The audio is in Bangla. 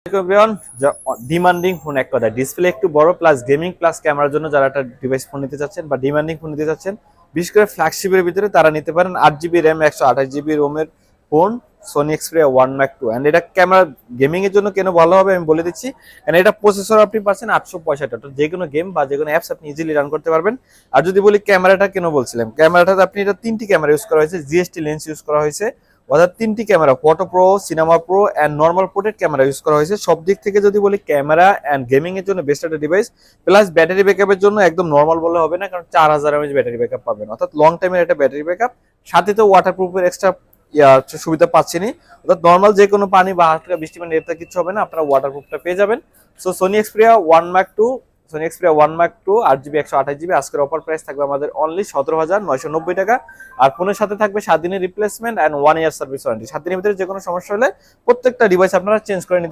এভরিওয়ান, ডিমান্ডিং ফোন এক কথা ডিসপ্লে একটু বড় প্লাস গেমিং প্লাস ক্যামেরার জন্য যারা একটা ডিভাইস ফোন নিতে চাচ্ছেন বা ডিমান্ডিং ফোন নিতে চাচ্ছেন, বিশেষ করে ফ্ল্যাগশিপের ভিতরে তারা নিতে পারেন 8 জিবি র্যাম 128 জিবি রোমের phone Sony Xperia 1 Mark II। And এটা ক্যামেরা গেমিং এর জন্য কেন ভালো হবে আমি বলে দিচ্ছি। কারণ এটা প্রসেসর আপনি পাচ্ছেন 865, অর্থাৎ যে কোনো গেম বা যে কোনো অ্যাপস আপনি ইজিলি রান করতে পারবেন। আর যদি বলি ক্যামেরাটা কেন বলছিলাম, ক্যামেরাটাতে আপনি এটা 3টি ক্যামেরা ইউজ করা হয়েছে, জিএসটি লেন্স ইউজ করা হয়েছে, অর্থাৎ 3টি camera photo pro, cinema pro and normal portrait camera use করা হয়েছে। সব দিক থেকে যদি বলি ক্যামেরা অ্যান্ড গেমিং এর জন্য বেস্ট একটা ডিভাইস। প্লাস ব্যাটারি ব্যাকআপের জন্য একদম নর্মাল বলে হবে না, কারণ 4000 mAh ব্যাটারি ব্যাকআপ পাবেন, অর্থাৎ লং টাইমের একটা ব্যাটারি ব্যাকআপ। সাথে তো ওয়াটারপ্রুফের এক্সট্রা সুবিধা পাচ্ছেনই, অর্থাৎ নর্মাল যে কোনো পানি বা হালকা বৃষ্টি পানি এতে কিছু হবে না, আপনারা ওয়াটারপ্রুফটা পেয়ে যাবেন। So Sony Xperia 1 Mark II, Sony Xperia 1 Mark II 8 GB 128 GB আজকের অফার প্রাইস থাকবে আমাদের অনলি 17,990 টাকা। আর ফোনের সাথে থাকবে 7 দিনের replacement and 1 year service warranty. 7 দিনের ভিতরে যে কোনো সমস্যা হলে প্রত্যেকটা ডিভাইস আপনারা চেঞ্জ করে নিতে